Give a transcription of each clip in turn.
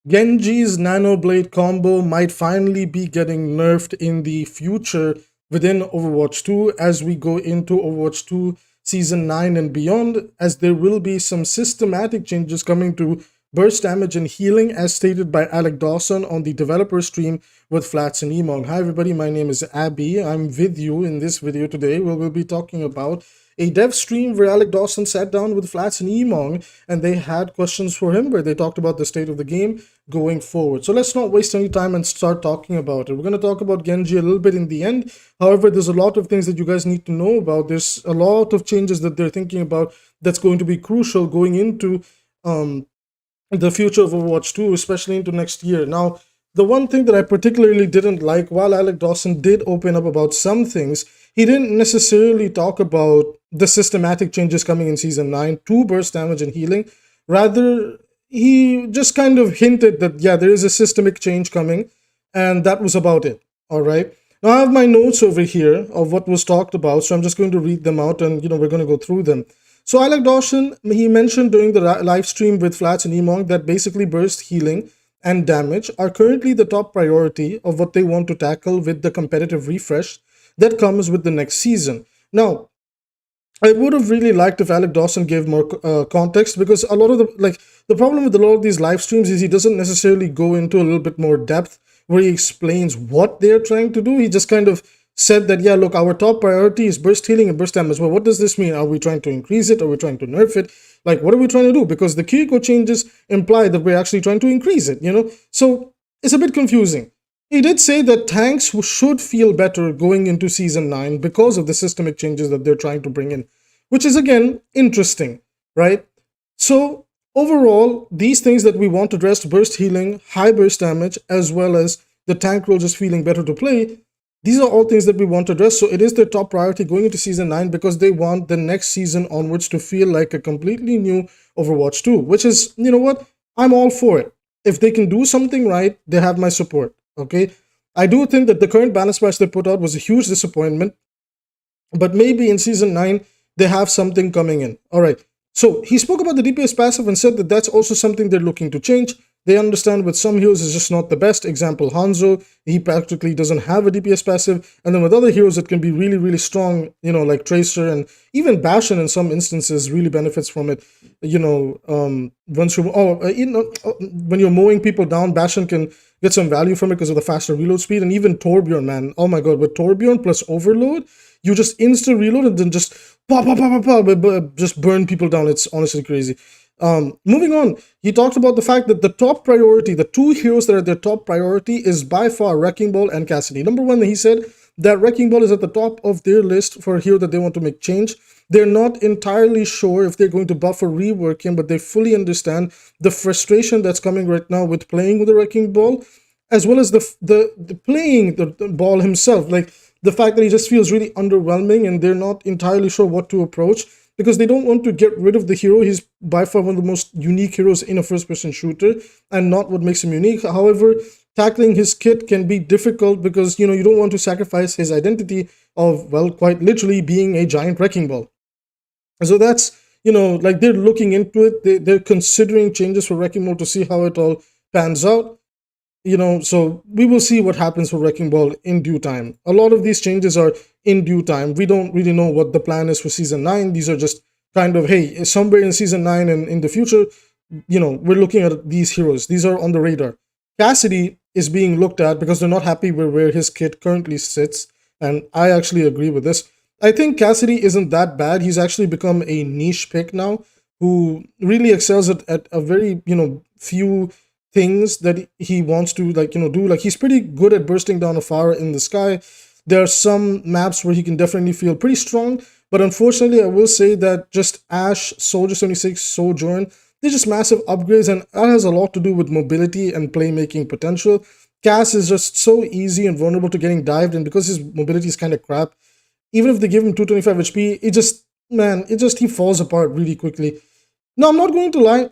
Genji's Nanoblade combo might finally be getting nerfed in the future within Overwatch 2 as we go into Overwatch 2 Season 9 and beyond, as there will be some systematic changes coming to burst damage and healing as stated by Alec Dawson on the developer stream with Flats and 𝐒𝐈𝐓𝐄𝐑. Hi everybody, my name is Abby. I'm with you in this video today where we'll be talking about a dev stream where Alec Dawson sat down with Flats and 𝐒𝐈𝐓𝐄𝐑 and they had questions for him where they talked about the state of the game going forward. So let's not waste any time and start talking about it. We're going to talk about Genji a little bit in the end. However, there's a lot of things that you guys need to know about. There's a lot of changes that they're thinking about that's going to be crucial going into the future of Overwatch 2, especially into next year. Now, the one thing that I particularly didn't like, while Alec Dawson did open up about some things, he didn't necessarily talk about the systematic changes coming in Season 9 to burst damage and healing. Rather, he just kind of hinted that, yeah, there is a systemic change coming, and that was about it, all right? Now, I have my notes over here of what was talked about, so I'm just going to read them out and, we're going to go through them. So Alec Dawson, he mentioned during the live stream with Flats and 𝐒𝐈𝐓𝐄𝐑 that basically burst healing and damage are currently the top priority of what they want to tackle with the competitive refresh that comes with the next season. Now, I would have really liked if Alec Dawson gave more context, because a lot of the problem with a lot of these live streams is he doesn't necessarily go into a little bit more depth where he explains what they're trying to do. He just kind of said that, yeah, look, our top priority is burst healing and burst damage. Well, what does this mean? Are we trying to increase it? Are we trying to nerf it? Like, what are we trying to do? Because the 𝐒𝐈𝐄𝐈𝐓𝐄 changes imply that we're actually trying to increase it, So it's a bit confusing. He did say that tanks should feel better going into Season 9 because of the systemic changes that they're trying to bring in, which is, again, interesting, right? So overall, these things that we want addressed, burst healing, high burst damage, as well as the tank role just feeling better to play, these are all things that we want to address. So it is their top priority going into Season 9 because they want the next season onwards to feel like a completely new Overwatch 2, which is, you know what? I'm all for it. If they can do something right, they have my support, okay? I do think that the current balance patch they put out was a huge disappointment, but maybe in Season 9, they have something coming in. All right. So he spoke about the DPS passive and said that that's also something they're looking to change. They understand with some heroes it's just not the best. Example, Hanzo, he practically doesn't have a DPS passive. And then with other heroes, it can be really, really strong, like Tracer, and even Bastion in some instances really benefits from it. Once when you're mowing people down, Bastion can get some value from it because of the faster reload speed. And even Torbjorn, man, oh my god, with Torbjorn plus Overload, you just insta reload and then just just burn people down. It's honestly crazy. Moving on, he talked about the fact that the top priority, the two heroes that are their top priority, is by far Wrecking Ball and Cassidy. Number one, he said that Wrecking Ball is at the top of their list for a hero that they want to make change. They're not entirely sure if they're going to buff or rework him, but they fully understand the frustration that's coming right now with playing with the Wrecking Ball, as well as the playing the ball himself. Like, the fact that he just feels really underwhelming and they're not entirely sure what to approach because they don't want to get rid of the hero. He's by far one of the most unique heroes in a first-person shooter and not what makes him unique. However, tackling his kit can be difficult because, you don't want to sacrifice his identity of, well, quite literally being a giant wrecking ball. So that's, like, they're looking into it. They're considering changes for Wrecking Ball to see how it all pans out. So we will see what happens for Wrecking Ball in due time. A lot of these changes are in due time. We don't really know what the plan is for Season 9. These are just kind of, hey, somewhere in Season 9 and in the future, we're looking at these heroes. These are on the radar. Cassidy is being looked at because they're not happy with where his kit currently sits. And I actually agree with this. I think Cassidy isn't that bad. He's actually become a niche pick now who really excels at a very, few things that he wants to do. Like, he's pretty good at bursting down a fire in the sky. There are some maps where he can definitely feel pretty strong, but unfortunately I will say that just Ashe, Soldier 76, Sojourn, they're just massive upgrades, and that has a lot to do with mobility and playmaking potential. Cass is just so easy and vulnerable to getting dived, and because his mobility is kind of crap, even if they give him 225 HP, he falls apart really quickly. Now, I'm not going to lie,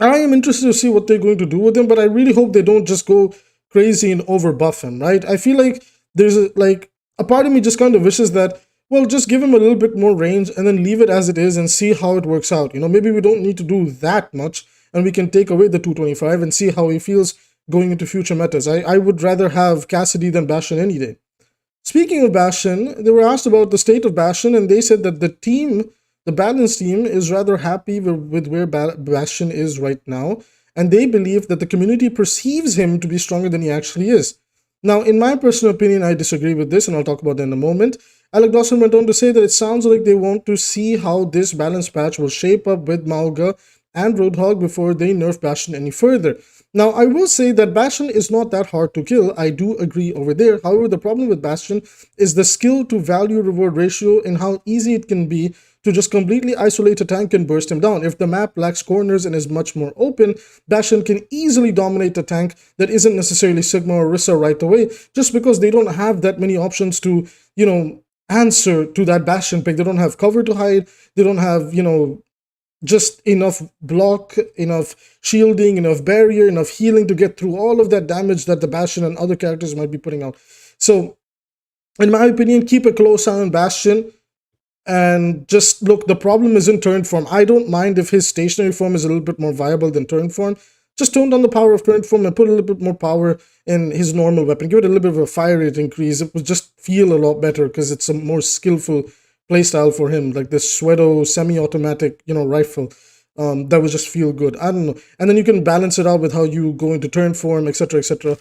I am interested to see what they're going to do with him, but I really hope they don't just go crazy and overbuff him, right? I feel like there's a part of me just kind of wishes that, well, just give him a little bit more range and then leave it as it is and see how it works out. Maybe we don't need to do that much and we can take away the 225 and see how he feels going into future metas. I would rather have Cassidy than Bastion any day. Speaking of Bastion, they were asked about the state of Bastion, and they said that the balanced team, is rather happy with where Bastion is right now, and they believe that the community perceives him to be stronger than he actually is. Now, in my personal opinion, I disagree with this, and I'll talk about that in a moment. Alec Dawson went on to say that it sounds like they want to see how this balance patch will shape up with 𝐒𝐈𝐓𝐄𝐈𝐓𝐄𝐄 and Roadhog before they nerf Bastion any further. Now, I will say that Bastion is not that hard to kill. I do agree over there. However, the problem with Bastion is the skill to value reward ratio and how easy it can be to just completely isolate a tank and burst him down. If the map lacks corners and is much more open, Bastion can easily dominate a tank that isn't necessarily Sigma or Orisa right away, just because they don't have that many options to, answer to that Bastion pick. They don't have cover to hide. They don't have, just enough block, enough shielding, enough barrier, enough healing to get through all of that damage that the Bastion and other characters might be putting out. So, in my opinion, keep a close eye on Bastion. And just look, the problem isn't turn form. I don't mind if his stationary form is a little bit more viable than turn form. Just tone down the power of turn form and put a little bit more power in his normal weapon. Give it a little bit of a fire rate increase. It would just feel a lot better because it's a more skillful playstyle for him, like this Swedo semi-automatic, rifle. That would just feel good. I don't know. And then you can balance it out with how you go into turn form, etc., etc.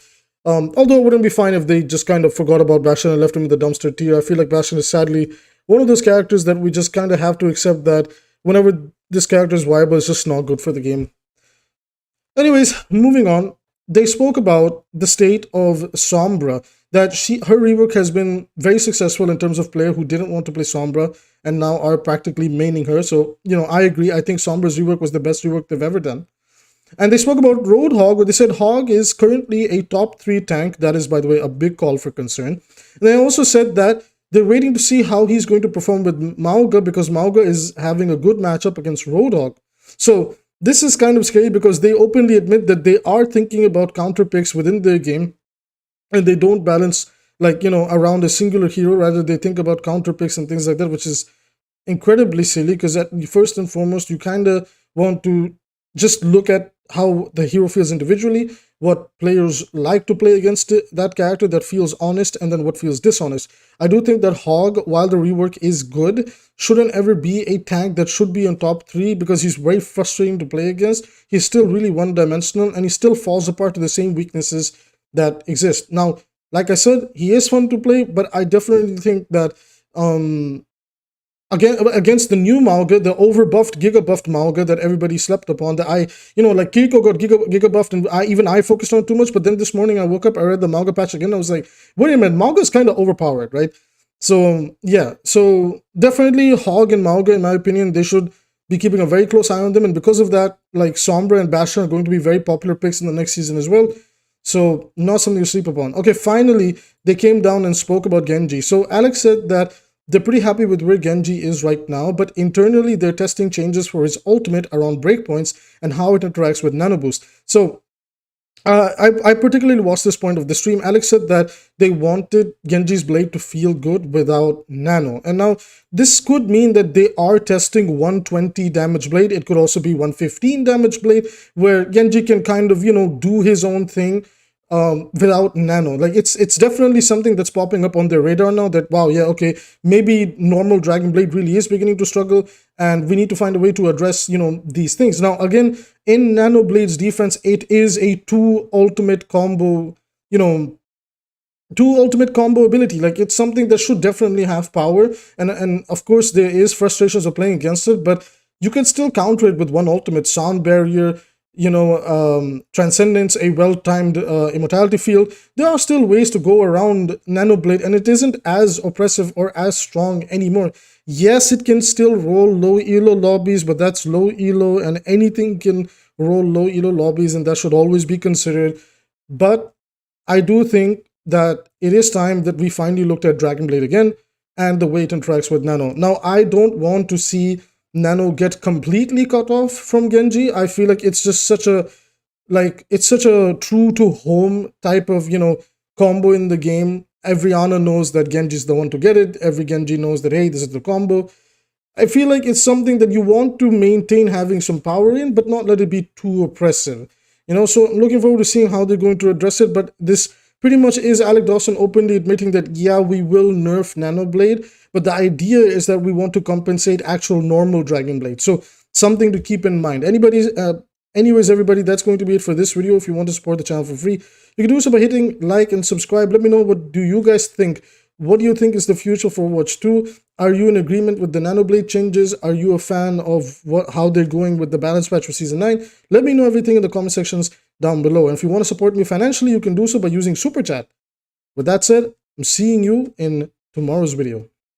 Although it wouldn't be fine if they just kind of forgot about Bastion and left him in the dumpster tier. I feel like Bastion is sadly one of those characters that we just kind of have to accept that whenever this character is viable, it's just not good for the game. Anyways, moving on, they spoke about the state of Sombra, that her rework has been very successful in terms of player who didn't want to play Sombra and now are practically maining her. So, I agree. I think Sombra's rework was the best rework they've ever done. And they spoke about Roadhog, where they said Hog is currently a top 3 tank. That is, by the way, a big call for concern. And they also said that they're waiting to see how he's going to perform with 𝐒𝐈𝐓𝐄𝐈𝐓𝐄𝐿, because 𝐒𝐈𝐓𝐿 is having a good matchup against Roadhog. So this is kind of scary because they openly admit that they are thinking about counter picks within their game, and they don't balance around a singular hero. Rather, they think about counter picks and things like that, which is incredibly silly because first and foremost, you kind of want to just look at how the hero feels individually, what players like to play against that character that feels honest, and then what feels dishonest. I do think that Hog, while the rework is good, shouldn't ever be a tank that should be on top 3 because he's very frustrating to play against. He's still really one-dimensional and he still falls apart to the same weaknesses that exist. Now, like I said, he is fun to play, but I definitely think that against the new 𝐒𝐈𝐓𝐄𝐈𝐓𝐄𝐿, the overbuffed, giga-buffed 𝐒𝐈𝐓𝐄𝐈𝐓𝐄𝐿 that everybody slept upon, that I like Kiriko got giga-buffed, and I focused on too much. But then this morning I woke up, I read the 𝐒𝐈𝐓𝐄𝐈𝐓 patch again, I was like, wait a minute, 𝐒𝐈𝐓𝐄𝐈𝐓 is kind of overpowered, right? So yeah, so definitely Hog and 𝐒𝐈𝐓𝐄𝐈𝐓, in my opinion, they should be keeping a very close eye on them, and because of that, like Sombra and Bastion are going to be very popular picks in the next season as well. So not something to sleep upon. Okay, finally, they came down and spoke about Genji. So Alex said that they're pretty happy with where Genji is right now, but internally they're testing changes for his ultimate around breakpoints and how it interacts with Nano Boost. So I particularly watched this point of the stream. Alex said that they wanted Genji's blade to feel good without Nano. And now this could mean that they are testing 120 damage blade. It could also be 115 damage blade, where Genji can kind of, do his own thing without Nano. Like it's definitely something that's popping up on their radar now, that wow, yeah, okay, maybe normal Dragon Blade really is beginning to struggle, and we need to find a way to address these things. Now again, in Nanoblade's defense, it is a 2 ultimate combo, 2 ultimate combo ability. Like it's something that should definitely have power, and of course there is frustrations of playing against it, but you can still counter it with 1 ultimate: sound barrier, transcendence, a well-timed immortality field. There are still ways to go around Nanoblade, and it isn't as oppressive or as strong anymore. Yes, it can still roll low elo lobbies, but that's low elo, and anything can roll low elo lobbies, and that should always be considered. But I do think that it is time that we finally looked at Dragon Blade again and the way it interacts with Nano. Now, I don't want to see Nano get completely cut off from Genji. I feel like it's just such a true to home type of combo in the game. Every Ana knows that Genji is the one to get it. Every Genji knows that, hey, this is the combo. I feel like it's something that you want to maintain having some power in, but not let it be too oppressive. So I'm looking forward to seeing how they're going to address it. But this pretty much is Alec Dawson openly admitting that, yeah, we will nerf Nanoblade, but the idea is that we want to compensate actual normal Dragon Blade. So something to keep in mind. Anyways, everybody, that's going to be it for this video. If you want to support the channel for free, you can do so by hitting like and subscribe. Let me know, what do you guys think? What do you think is the future for Overwatch 2? Are you in agreement with the Nanoblade changes? Are you a fan of how they're going with the balance patch for Season 9? Let me know everything in the comment sections down below. And if you want to support me financially, you can do so by using Super Chat. With that said, I'm seeing you in tomorrow's video.